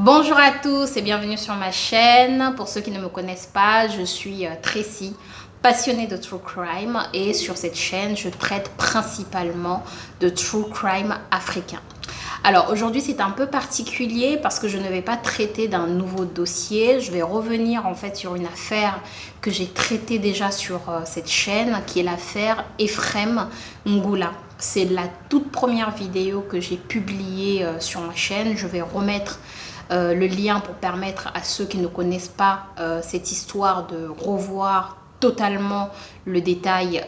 Bonjour à tous et bienvenue sur ma chaîne. Pour ceux qui ne me connaissent pas, je suis Tracy, passionnée de True Crime, et sur cette chaîne, je traite principalement de True Crime africain. Alors aujourd'hui c'est un peu particulier parce que je ne vais pas traiter d'un nouveau dossier. Je vais revenir en fait sur une affaire que j'ai traitée déjà sur cette chaîne, qui est l'affaire Ephraim Ngula. C'est la toute première vidéo que j'ai publiée sur ma chaîne. Je vais remettre le lien pour permettre à ceux qui ne connaissent pas cette histoire de revoir totalement le détail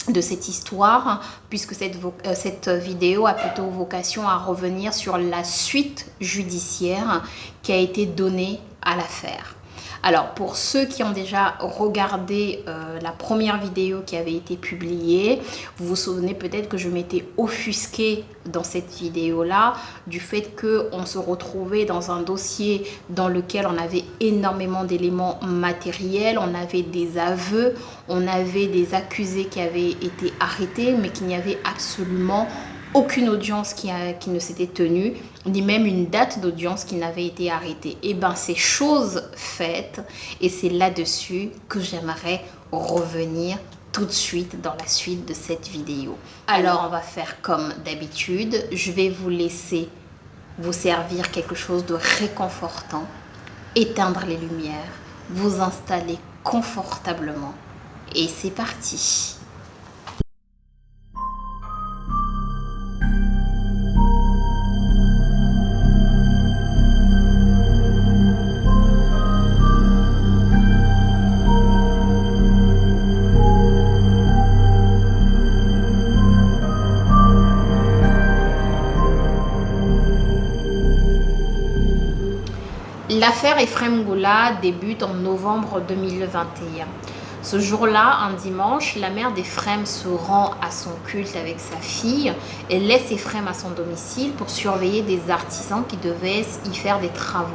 de cette histoire, puisque cette vidéo a plutôt vocation à revenir sur la suite judiciaire qui a été donnée à l'affaire. Alors, pour ceux qui ont déjà regardé la première vidéo qui avait été publiée, vous vous souvenez peut-être que je m'étais offusquée dans cette vidéo-là du fait qu'on se retrouvait dans un dossier dans lequel on avait énormément d'éléments matériels, on avait des aveux, on avait des accusés qui avaient été arrêtés, mais qu'il n'y avait absolument aucune audience qui ne s'était tenue, ni même une date d'audience qui n'avait été arrêtée. Et bien, c'est chose faite, et c'est là-dessus que j'aimerais revenir tout de suite dans la suite de cette vidéo. Alors, on va faire comme d'habitude. Je vais vous laisser vous servir quelque chose de réconfortant, éteindre les lumières, vous installer confortablement, et c'est parti. L'affaire Ephraim Ngula débute en novembre 2021. Ce jour-là, un dimanche, la mère d'Ephraim se rend à son culte avec sa fille et laisse Ephraim à son domicile pour surveiller des artisans qui devaient y faire des travaux.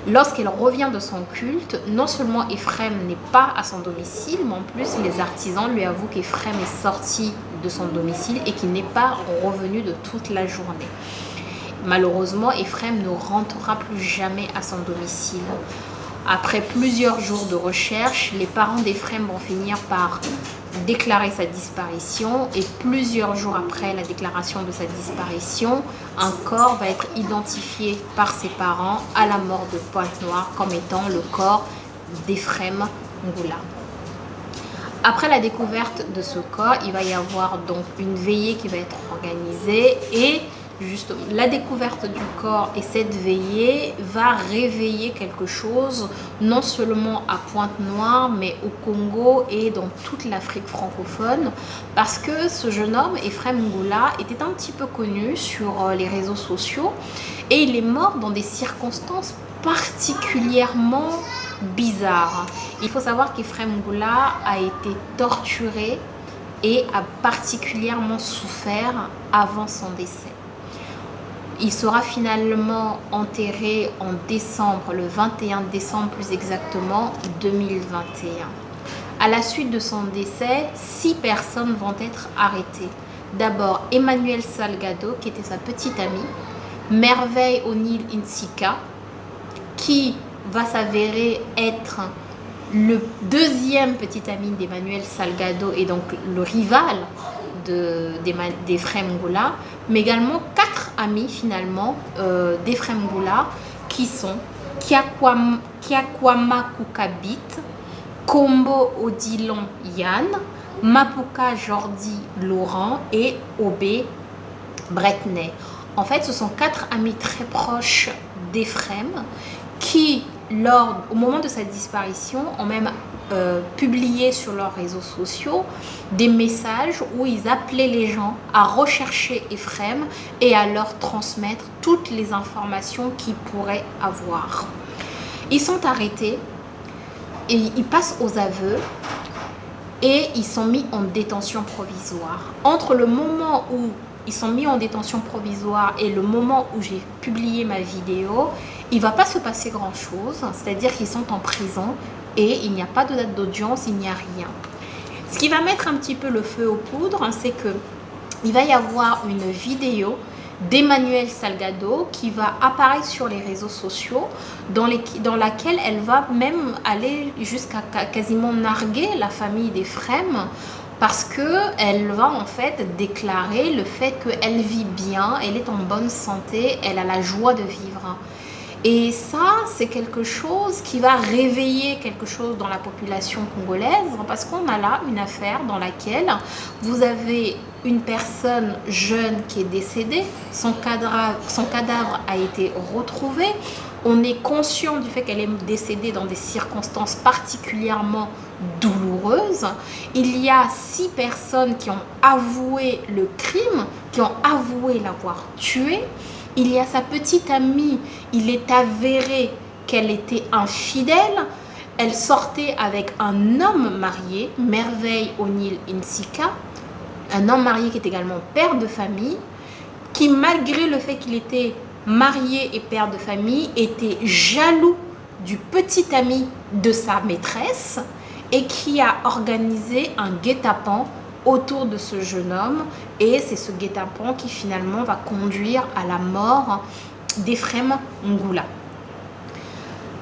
Lorsqu'elle revient de son culte, non seulement Ephraim n'est pas à son domicile, mais en plus les artisans lui avouent qu'Ephraim est sorti de son domicile et qu'il n'est pas revenu de toute la journée. Malheureusement, Ephraim ne rentrera plus jamais à son domicile. Après plusieurs jours de recherche, les parents d'Ephraim vont finir par déclarer sa disparition, et plusieurs jours après la déclaration de sa disparition, un corps va être identifié par ses parents à la mort de Pointe-Noire comme étant le corps d'Ephraim Ngula. Après la découverte de ce corps, il va y avoir donc une veillée qui va être organisée, et juste la découverte du corps et cette veillée va réveiller quelque chose, non seulement à Pointe-Noire, mais au Congo et dans toute l'Afrique francophone, parce que ce jeune homme, Ephraim Ngula, était un petit peu connu sur les réseaux sociaux, et il est mort dans des circonstances particulièrement bizarres. Il faut savoir qu'Ephraim Ngula a été torturé et a particulièrement souffert avant son décès. Il sera finalement enterré en décembre, le 21 décembre plus exactement 2021. À la suite de son décès, 6 personnes vont être arrêtées. D'abord Emmanuel Salgado, qui était sa petite amie, Merveille O'Neill Insika, qui va s'avérer être le deuxième petit ami d'Emmanuel Salgado et donc le rival d'Ephraim Ngula, mais également 4 amis finalement d'Ephraim Ngula, qui sont Kiakwama Kukabit, Kombo Odilon Yann, Mapuka Jordi Laurent et Obé Bretney. En fait, ce sont 4 amis très proches d'Ephraim qui, au moment de sa disparition, ont même publié sur leurs réseaux sociaux des messages où ils appelaient les gens à rechercher Ephraim et à leur transmettre toutes les informations qu'ils pourraient avoir. Ils sont arrêtés et ils passent aux aveux et ils sont mis en détention provisoire. Entre le moment où ils sont mis en détention provisoire et le moment où j'ai publié ma vidéo, il ne va pas se passer grand-chose, c'est-à-dire qu'ils sont en prison et il n'y a pas de date d'audience, il n'y a rien. Ce qui va mettre un petit peu le feu aux poudres, c'est qu'il va y avoir une vidéo d'Emmanuel Salgado qui va apparaître sur les réseaux sociaux, dans laquelle elle va même aller jusqu'à quasiment narguer la famille des Frem, parce qu'elle va en fait déclarer le fait qu'elle vit bien, elle est en bonne santé, elle a la joie de vivre. Et ça, c'est quelque chose qui va réveiller quelque chose dans la population congolaise, parce qu'on a là une affaire dans laquelle vous avez une personne jeune qui est décédée, son cadavre a été retrouvé. On est conscient du fait qu'elle est décédée dans des circonstances particulièrement douloureuses. Il y a 6 personnes qui ont avoué le crime, qui ont avoué l'avoir tuée. Il y a sa petite amie, il est avéré qu'elle était infidèle. Elle sortait avec un homme marié, Merveille O'Neill Nsika, un homme marié qui est également père de famille, qui malgré le fait qu'il était marié et père de famille, était jaloux du petit ami de sa maîtresse et qui a organisé un guet-apens autour de ce jeune homme, et c'est ce guet-apens qui finalement va conduire à la mort d'Ephrem Ngula.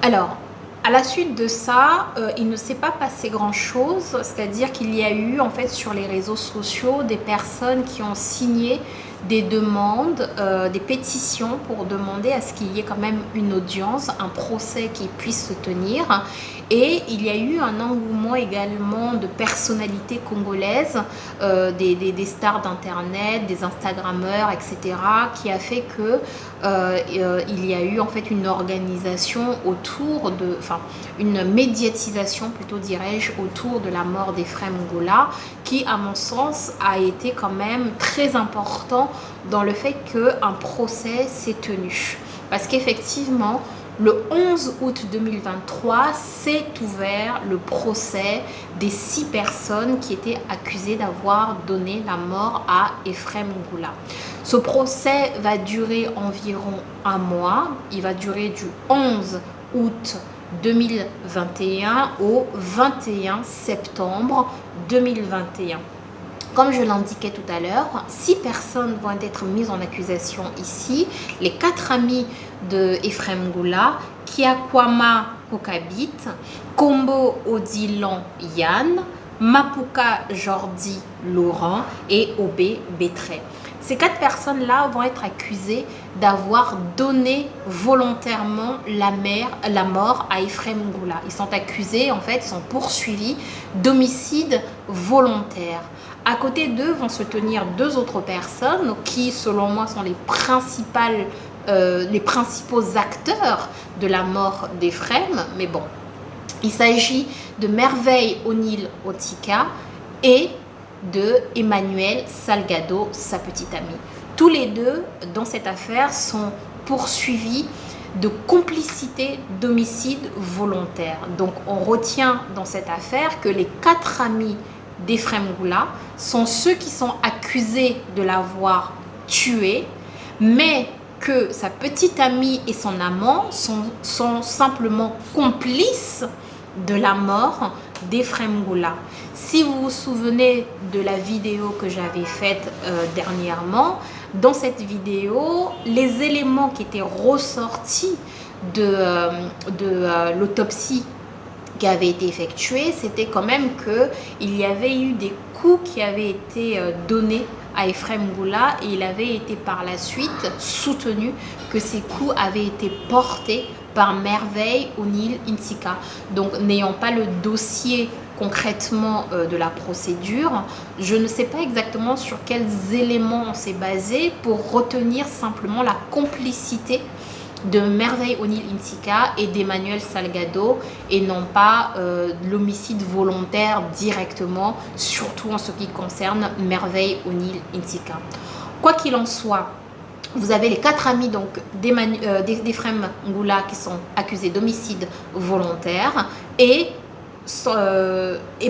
Alors, à la suite de ça, il ne s'est pas passé grand-chose, c'est-à-dire qu'il y a eu en fait sur les réseaux sociaux des personnes qui ont signé des demandes, des pétitions pour demander à ce qu'il y ait quand même une audience, un procès qui puisse se tenir. Et il y a eu un engouement également de personnalités congolaises, des stars d'internet, des instagrammeurs, etc., qui a fait que il y a eu en fait une organisation autour de, enfin une médiatisation plutôt dirais-je, autour de la mort d'Ephrem Ngula, qui à mon sens a été quand même très important dans le fait qu'un procès s'est tenu. Parce qu'effectivement, le 11 août 2023 s'est ouvert le procès des 6 personnes qui étaient accusées d'avoir donné la mort à Ephrem Ngula. Ce procès va durer environ un mois. Il va durer du 11 août 2021 au 21 septembre 2021. Comme je l'indiquais tout à l'heure, 6 personnes vont être mises en accusation ici. Les 4 amis de Ephrem Ngula, Kiakwama Kokabit, Kombo Odilan Yann, Mapuka Jordi Laurent et Obé Bétré. Ces 4 personnes-là vont être accusées d'avoir donné volontairement la mort à Ephrem Ngula. Ils sont accusés, en fait, ils sont poursuivis d'homicide volontaire. À côté d'eux vont se tenir 2 autres personnes qui, selon moi, sont les principaux acteurs de la mort d'Ephrem. Mais bon, il s'agit de Merveille O'Neill Nsika et de Emmanuel Salgado, sa petite amie. Tous les deux, dans cette affaire, sont poursuivis de complicité d'homicide volontaire. Donc, on retient dans cette affaire que les 4 amis d'Ephrem Ngula sont ceux qui sont accusés de l'avoir tué, mais que sa petite amie et son amant sont simplement complices de la mort d'Ephrem Ngula. Si vous vous souvenez de la vidéo que j'avais faite dernièrement, dans cette vidéo, les éléments qui étaient ressortis de l'autopsie qui avait été effectuée, c'était quand même qu'il y avait eu des coups qui avaient été donnés à Ephrem Ngula, et il avait été par la suite soutenu que ces coups avaient été portés par Merveille O'Neill Nsika. Donc, n'ayant pas le dossier concrètement de la procédure, je ne sais pas exactement sur quels éléments on s'est basé pour retenir simplement la complicité de Merveille O'Neill Nsika et d'Emmanuel Salgado, et non pas l'homicide volontaire directement, surtout en ce qui concerne Merveille O'Neill Nsika. Quoi qu'il en soit, vous avez les 4 amis donc d'Ephrem Ngula qui sont accusés d'homicide volontaire, et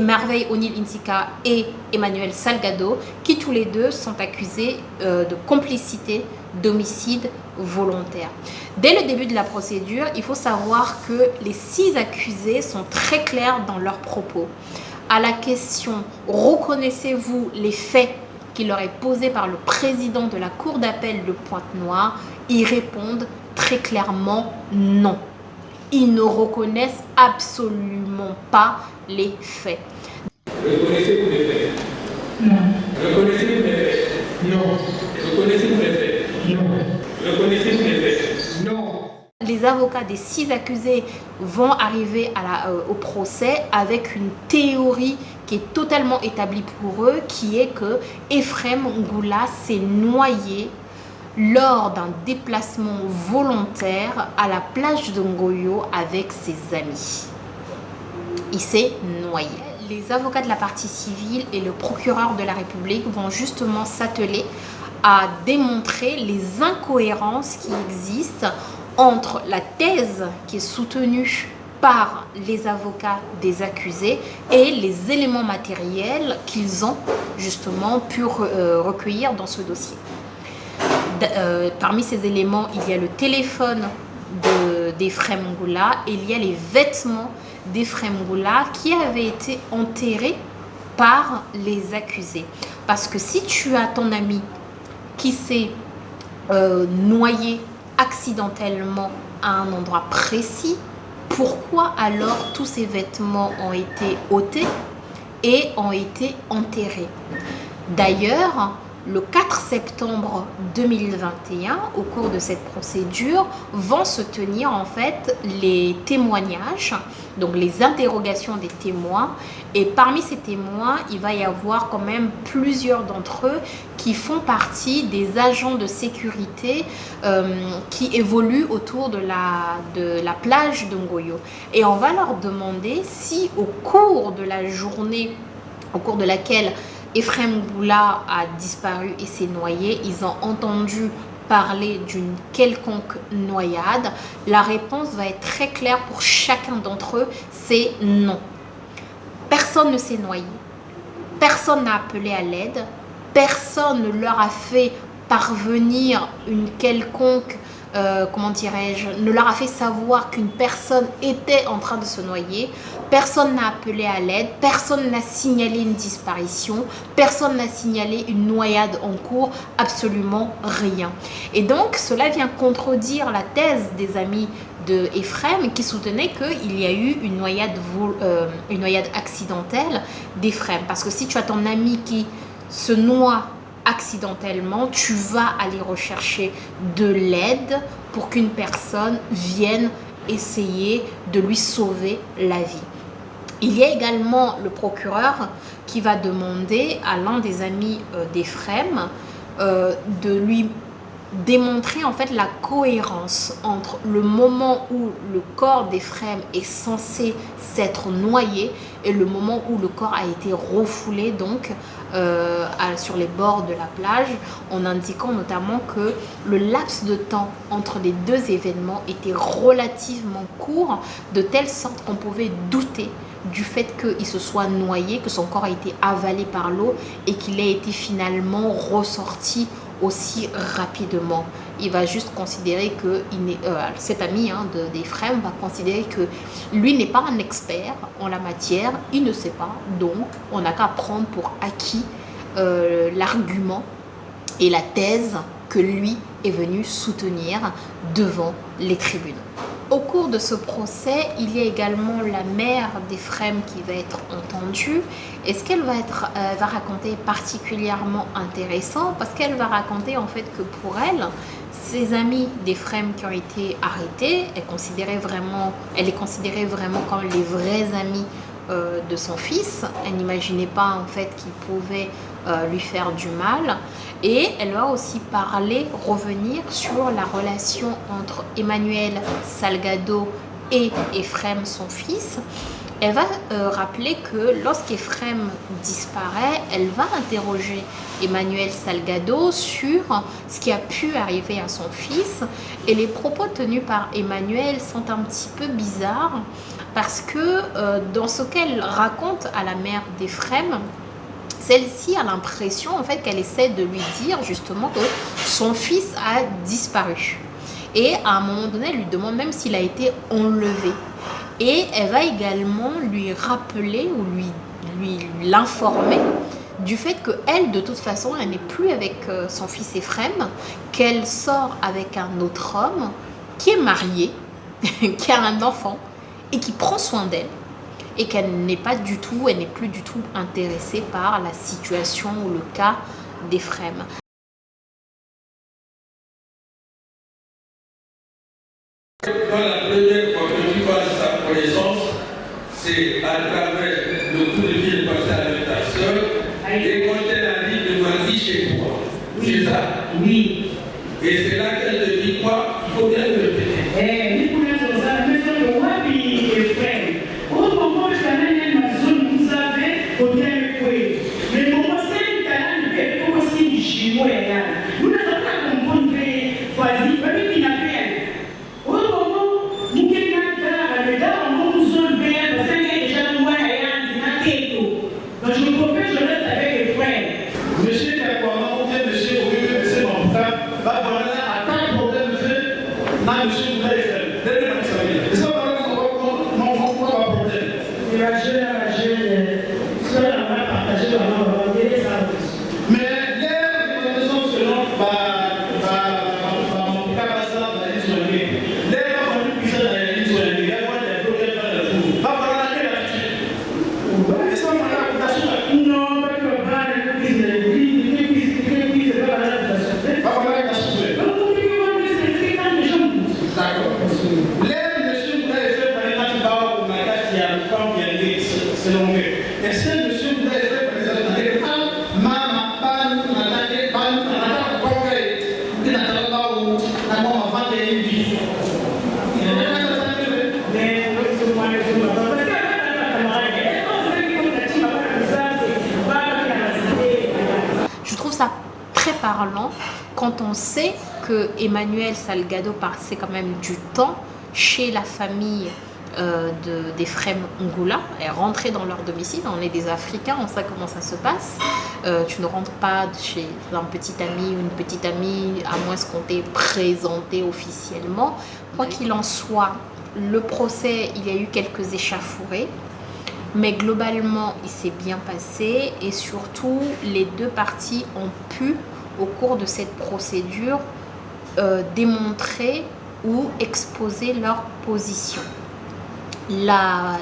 Merveille O'Neill Nsika et Emmanuel Salgado qui tous les deux sont accusés de complicité d'homicide volontaire. Dès le début de la procédure, il faut savoir que les 6 accusés sont très clairs dans leurs propos. À la question « Reconnaissez-vous les faits qui leur est posée par le président de la cour d'appel de Pointe-Noire, ils répondent très clairement non. Ils ne reconnaissent absolument pas les faits. Reconnaissez-vous les faits? Non. Reconnaissez-vous les faits? Non. Reconnaissez-vous les faits? Non. Reconnaissez-vous les faits? Non. Les avocats des 6 accusés vont arriver au procès avec une théorie qui est totalement établie pour eux, qui est que Ephrem Ngoula s'est noyé lors d'un déplacement volontaire à la plage de Ngoyo avec ses amis. Il s'est noyé. Les avocats de la partie civile et le procureur de la République vont justement s'atteler à démontrer les incohérences qui existent entre la thèse qui est soutenue par les avocats des accusés et les éléments matériels qu'ils ont justement pu recueillir dans ce dossier. Parmi ces éléments, il y a le téléphone d'Ephrem Ngoula et il y a les vêtements d'Ephrem Ngoula qui avaient été enterrés par les accusés. Parce que si tu as ton ami qui s'est noyé accidentellement à un endroit précis, pourquoi alors tous ces vêtements ont été ôtés et ont été enterrés? D'ailleurs, le 4 septembre 2021, au cours de cette procédure, vont se tenir en fait les témoignages, donc les interrogations des témoins. Et parmi ces témoins, il va y avoir quand même plusieurs d'entre eux qui font partie des agents de sécurité qui évoluent autour de la plage de Ngoyo. Et on va leur demander si au cours de la journée, au cours de laquelle Ephrem Ngoula a disparu et s'est noyé, ils ont entendu parler d'une quelconque noyade. La réponse va être très claire pour chacun d'entre eux, c'est non. Personne ne s'est noyé, personne n'a appelé à l'aide, personne ne leur a fait parvenir une quelconque, ne leur a fait savoir qu'une personne était en train de se noyer. Personne n'a appelé à l'aide, personne n'a signalé une disparition, personne n'a signalé une noyade en cours, absolument rien. Et donc, cela vient contredire la thèse des amis de Ephrem qui soutenaient qu'il y a eu une noyade accidentelle d'Ephrem. Parce que si tu as ton ami qui se noie accidentellement, tu vas aller rechercher de l'aide pour qu'une personne vienne essayer de lui sauver la vie. Il y a également le procureur qui va demander à l'un des amis d'Ephrem de lui démontrer en fait la cohérence entre le moment où le corps d'Ephrem est censé s'être noyé et le moment où le corps a été refoulé donc sur les bords de la plage, en indiquant notamment que le laps de temps entre les deux événements était relativement court, de telle sorte qu'on pouvait douter du fait qu'il se soit noyé, que son corps a été avalé par l'eau et qu'il ait été finalement ressorti aussi rapidement. Il va juste considérer que cet ami d'Ephrem va considérer que lui n'est pas un expert en la matière, il ne sait pas, donc on n'a qu'à prendre pour acquis l'argument et la thèse que lui est venu soutenir devant les tribunaux. Au cours de ce procès, il y a également la mère d'Ephrem qui va être entendue. Et ce qu'elle va raconter est particulièrement intéressant parce qu'elle va raconter en fait que pour elle, ses amis d'Ephrem qui ont été arrêtés, elle est considérée vraiment comme les vrais amis de son fils. Elle n'imaginait pas en fait qu'il pouvait lui faire du mal. Et elle va aussi revenir sur la relation entre Emmanuel Salgado et Ephrem, son fils. Elle va rappeler que lorsqu'Ephrem disparaît, elle va interroger Emmanuel Salgado sur ce qui a pu arriver à son fils. Et les propos tenus par Emmanuel sont un petit peu bizarres parce que dans ce qu'elle raconte à la mère d'Ephrem, celle-ci a l'impression en fait qu'elle essaie de lui dire justement que son fils a disparu. Et à un moment donné, elle lui demande même s'il a été enlevé. Et elle va également lui rappeler ou l'informer du fait qu'elle, de toute façon, elle n'est plus avec son fils Ephrem, qu'elle sort avec un autre homme qui est marié, qui a un enfant et qui prend soin d'elle, et qu'elle n'est pas du tout, elle n'est plus du tout intéressée par la situation ou le cas d'Ephrem. Quand la première fois que tu fasses sa connaissance, c'est à travers le coup de fil passé avec ta soeur, et quand elle a dit de vas-y chez toi. C'est ça? Oui. Et c'est là qu'elle te dit quoi? Il faut bien le répéter. Monsieur qui a quoi, ou bien monsieur au lieu de monsieur mon frère, va voilà, à quel problème monsieur, n'a monsieur vous l'avez fait. Dès que ça vient. Et ça va voilà, mon problème. Mais l'air de son selon mon cas, ça va aller soigner. L'air va falloir puiser dans les lignes soignées. Il va falloir des problèmes dans le four. Va falloir quelle attitude. Et ça va falloir la cotation. Non, pas que va est-ce que monsieur vous avez fait par exemple Je trouve ça très parlant quand on sait que Emmanuel Salgado passait quand même du temps chez la famille d'Ephrem Ngula, est rentré dans leur domicile. On est des Africains, on sait comment ça se passe. Tu ne rentres pas chez un petit ami ou une petite amie à moins qu'on t'ait présenté officiellement. Quoi qu'il en soit, le procès, il y a eu quelques échauffourées, mais globalement il s'est bien passé, et surtout les deux parties ont pu au cours de cette procédure démontrer ou exposer leur position. La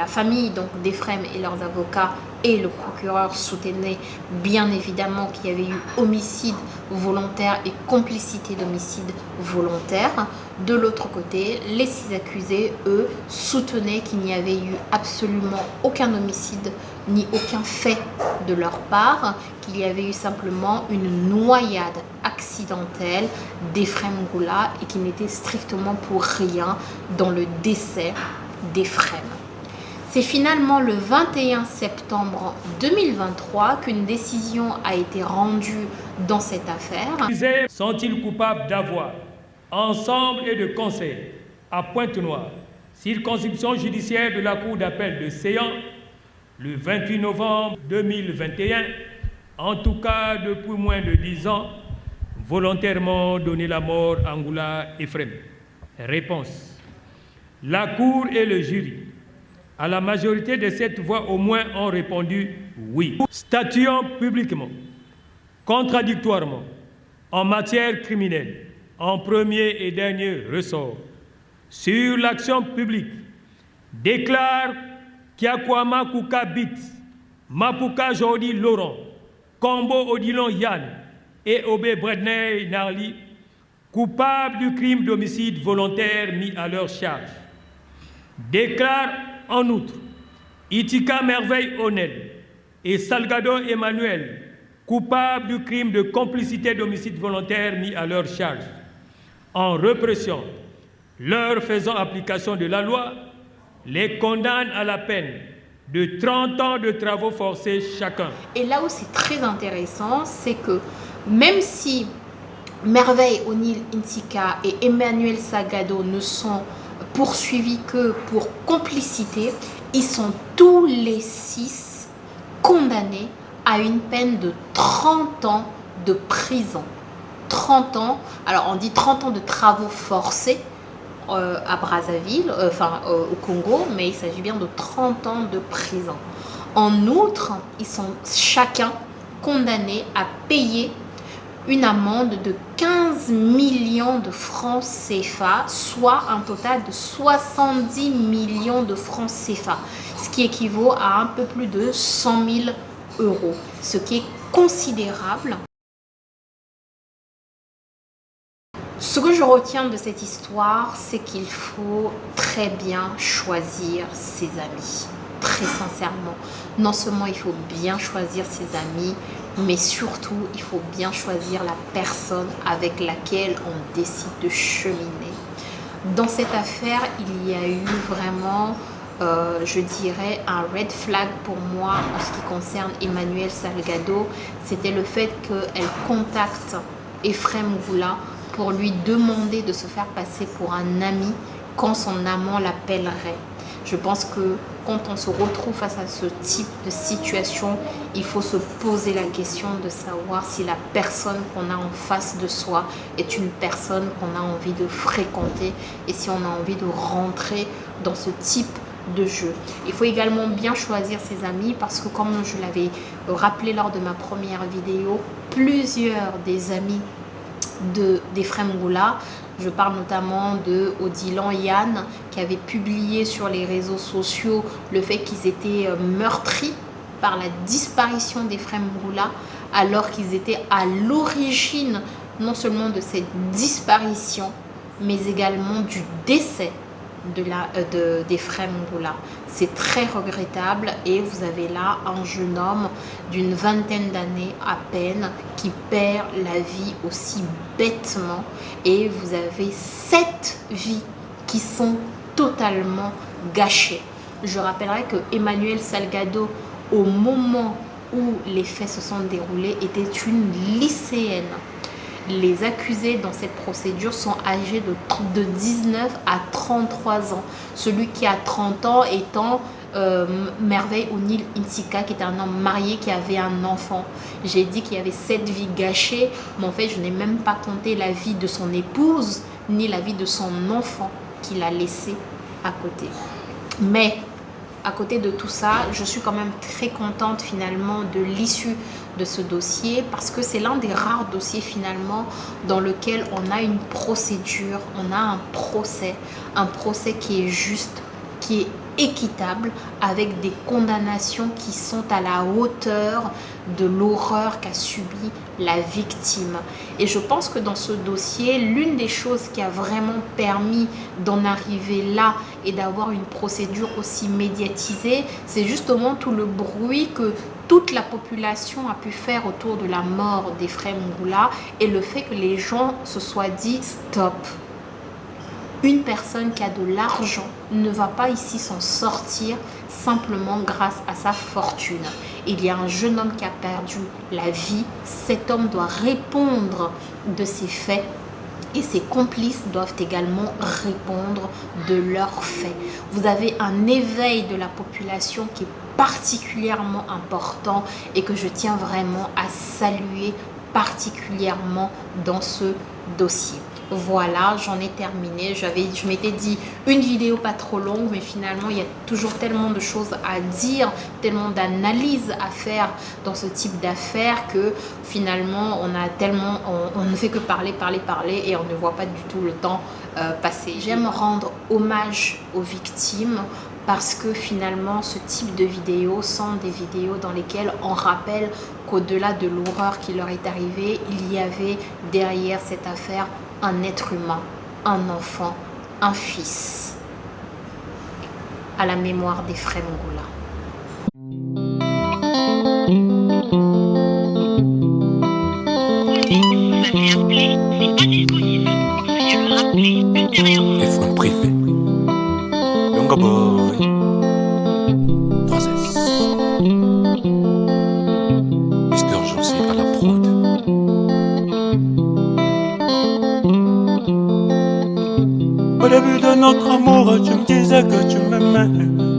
famille d'Ephrem et leurs avocats et le procureur soutenaient bien évidemment qu'il y avait eu homicide volontaire et complicité d'homicide volontaire. De l'autre côté, les 6 accusés, eux, soutenaient qu'il n'y avait eu absolument aucun homicide ni aucun fait de leur part, qu'il y avait eu simplement une noyade accidentelle d'Ephrem Ngula et qu'il n'était strictement pour rien dans le décès d'Ephrem. C'est finalement le 21 septembre 2023 qu'une décision a été rendue dans cette affaire. Sont-ils coupables d'avoir, ensemble et de concert, à Pointe-Noire, circonscription judiciaire de la Cour d'appel de Séan, le 28 novembre 2021, en tout cas depuis moins de 10 ans, volontairement donné la mort à Ngula Ephrem? Réponse. La Cour et le jury, à la majorité de cette voix au moins, ont répondu oui. Statuant publiquement, contradictoirement, en matière criminelle, en premier et dernier ressort, sur l'action publique, déclare Kiakwama Kuka Bit, Mapuka Jordi Laurent, Combo Odilon Yann et Obé Bredney Narli, coupables du crime d'homicide volontaire mis à leur charge. Déclare en outre Itika Merveille Onel et Salgado Emmanuel, coupables du crime de complicité d'homicide volontaire mis à leur charge, en répression, leur faisant application de la loi, les condamne à la peine de 30 ans de travaux forcés chacun. Et là où c'est très intéressant, c'est que même si Merveille O'Neill Intika et Emmanuel Salgado ne sont poursuivis que pour complicité, ils sont tous les 6 condamnés à une peine de 30 ans de prison. 30 ans, alors on dit 30 ans de travaux forcés à Brazzaville, au Congo, mais il s'agit bien de 30 ans de prison. En outre, ils sont chacun condamnés à payer une amende de 15 millions de francs CFA, soit un total de 70 millions de francs CFA, ce qui équivaut à un peu plus de 100 000 euros, ce qui est considérable. Ce que je retiens de cette histoire, c'est qu'il faut très bien choisir ses amis, très sincèrement. Non seulement il faut bien choisir ses amis, mais surtout il faut bien choisir la personne avec laquelle on décide de cheminer. Dans cette affaire, il y a eu vraiment, je dirais, un red flag pour moi en ce qui concerne Emmanuelle Salgado. C'était le fait qu'elle contacte Ephrem Goula pour lui demander de se faire passer pour un ami quand son amant l'appellerait. Je pense que quand on se retrouve face à ce type de situation, il faut se poser la question de savoir si la personne qu'on a en face de soi est une personne qu'on a envie de fréquenter et si on a envie de rentrer dans ce type de jeu. Il faut également bien choisir ses amis parce que, comme je l'avais rappelé lors de ma première vidéo, plusieurs des amis d'Ephrem Goula, je parle notamment de Odilon Yann qui avait publié sur les réseaux sociaux le fait qu'ils étaient meurtris par la disparition d'Ephrem Goula, alors qu'ils étaient à l'origine non seulement de cette disparition mais également du décès d'Ephrem Goula. C'est très regrettable et vous avez là un jeune homme d'une vingtaine d'années à peine qui perd la vie aussi bêtement, et vous avez 7 vies qui sont totalement gâchées. Je rappellerai que Emmanuelle Salgado, au moment où les faits se sont déroulés, était une lycéenne. Les accusés dans cette procédure sont âgés de 19 à 33 ans. Celui qui a 30 ans étant Merveille O'Neill Insika, qui est un homme marié qui avait un enfant. J'ai dit qu'il y avait 7 vies gâchées, mais en fait je n'ai même pas compté la vie de son épouse ni la vie de son enfant qu'il a laissé à côté. Mais à côté de tout ça, je suis quand même très contente finalement de l'issue de ce dossier, parce que c'est l'un des rares dossiers finalement dans lequel on a une procédure, on a un procès qui est juste, qui est équitable, avec des condamnations qui sont à la hauteur de l'horreur qu'a subi la victime. Et je pense que dans ce dossier, l'une des choses qui a vraiment permis d'en arriver là et d'avoir une procédure aussi médiatisée, c'est justement tout le bruit que toute la population a pu faire autour de la mort d'Ephrem Goula et le fait que les gens se soient dit stop. Une personne qui a de l'argent ne va pas ici s'en sortir simplement grâce à sa fortune. Il y a un jeune homme qui a perdu la vie. Cet homme doit répondre de ses faits et ses complices doivent également répondre de leurs faits. Vous avez un éveil de la population qui est particulièrement important et que je tiens vraiment à saluer particulièrement dans ce dossier. Voilà, j'en ai terminé. Je m'étais dit une vidéo pas trop longue, mais finalement il y a toujours tellement de choses à dire, tellement d'analyses à faire dans ce type d'affaires que finalement on ne fait que parler et on ne voit pas du tout le temps passer. J'aime rendre hommage aux victimes parce que finalement ce type de vidéos sont des vidéos dans lesquelles on rappelle qu'au-delà de l'horreur qui leur est arrivée, il y avait derrière cette affaire un être humain, un enfant, un fils. À la mémoire d'Ephrem Goula. Téléphone privé. Younger boy. 3S. Mister Josie à la prod. Au début de notre amour, tu me disais que tu m'aimais.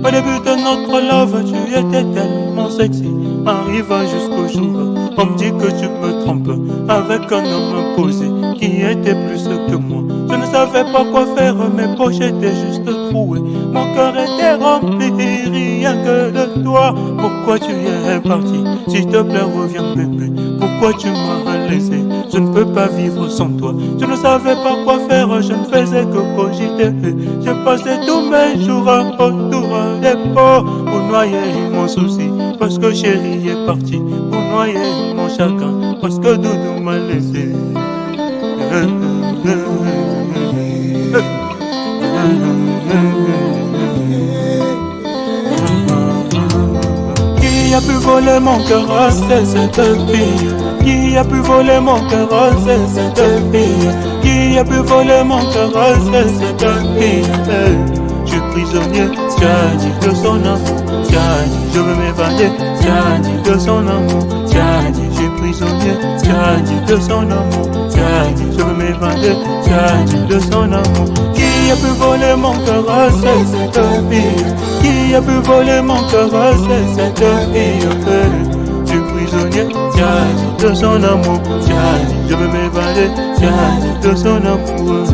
Au début de notre love, tu étais tellement sexy. Arriva jusqu'au jour, on me dit que tu me trompes avec un homme imposé qui était plus que moi. Je ne savais pas quoi faire, mes poches étaient juste trouées. mon cœur était rempli, rien que de toi. Pourquoi tu es parti? S'il te plaît, reviens bébé. Pourquoi tu m'as laissé? Je ne peux pas vivre sans toi. Je ne savais pas quoi faire, je ne faisais que cogiter. J'ai passé tous mes jours autour des pots pour noyer mon souci. Parce que chérie est parti, pour noyer mon chagrin. Parce que Doudou m'a laissé. Qui a pu voler mon cœur, c'est cette fille. Qui a pu voler mon cœur, c'est cette fille. Qui a pu voler mon cœur, c'est cette fille. Je suis prisonnier, Tiani, de son amour. Tiani, je veux m'évader, Tiani, de son amour. Tiani, je suis prisonnier, Tiani, de son amour. Tiani, je veux m'évader, Tiani, de son amour. Qui a pu voler mon cœur, c'est cette fille. Qui a pu voler mon cœur, c'est cette fille. Je suis prisonnier, Tiani, de son amour. Tiani, je veux m'évader, Tiani, de son amour.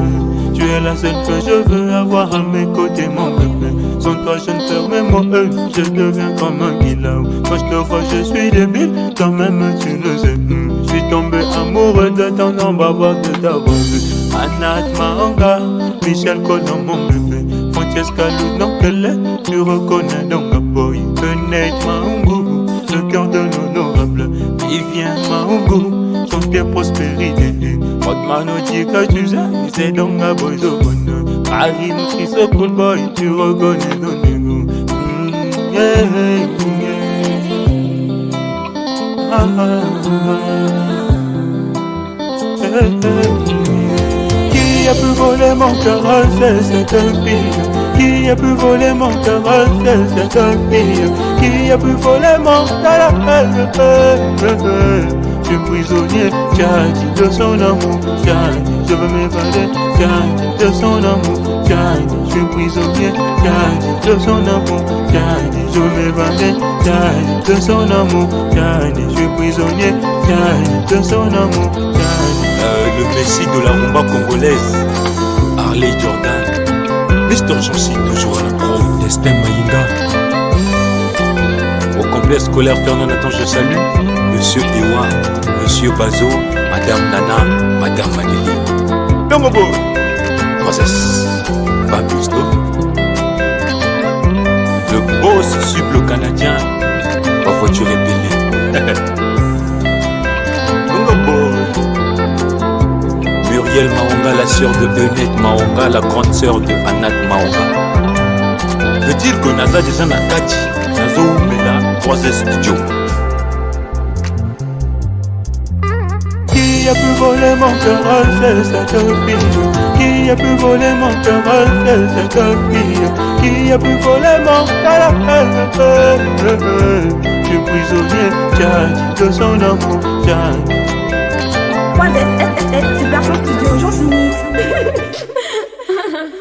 Tu es la seule que je veux avoir à mes côtés, mon bébé. Sans toi, je ne perds mes mots, je deviens comme un guilaou. Quand je te vois, je suis débile, quand même tu le sais. Je suis tombé amoureux de ton nom, bavard de t'avoir vu. Anat Mahonga, Michel Colomb, mon bébé. Francesca Lou, tu reconnais donc ma boy. Benette Mahongo, le cœur de l'honorable. Vivien Mahongo, chantier prospérité. Rodman dit que tu sais, c'est donc ma boy de bonheur. Karine Chris, cool boy, tu reconnais nos négos. Qui a pu voler mon cœur, c'est cette fille. Qui a pu voler mon cœur, c'est cette fille. Qui a pu voler mon cœur, je suis prisonnier, Tiani, de son amour. Tiani, je veux m'évader, Tiani, de son amour. Tiani, je suis prisonnier, Tiani, de son amour. Tiani, je veux m'évader, Tiani, de son amour. Tiani, je suis prisonnier, Tiani, de son amour. Le Messi de la rumba congolaise, Harley Jordan, Mister Jancy, toujours à la pro, Destin Maïnga. Au complexe scolaire Fernand Nathan, je salue Monsieur Ewa, Monsieur Bazo, Madame Nana, Madame Magali. Dongobo, Process, Fabusto, le boss suble canadien, ma voiture rébellée. Dongobo, Muriel Mahonga, la sœur de Benette Mahonga, la grande sœur de Anat Mahonga. Veut dire que Naza déjà n'a Kati, Nazo Mela, 3S Studio. Qui a pu voler mon cœur, c'est cette fille. Qui a pu voler mon cœur, c'est cette fille. Qui a pu voler mon cœur, je suis prisonnier, Tiani, de son amour. Tiani. 3S, Super Show Studio, j'en finis.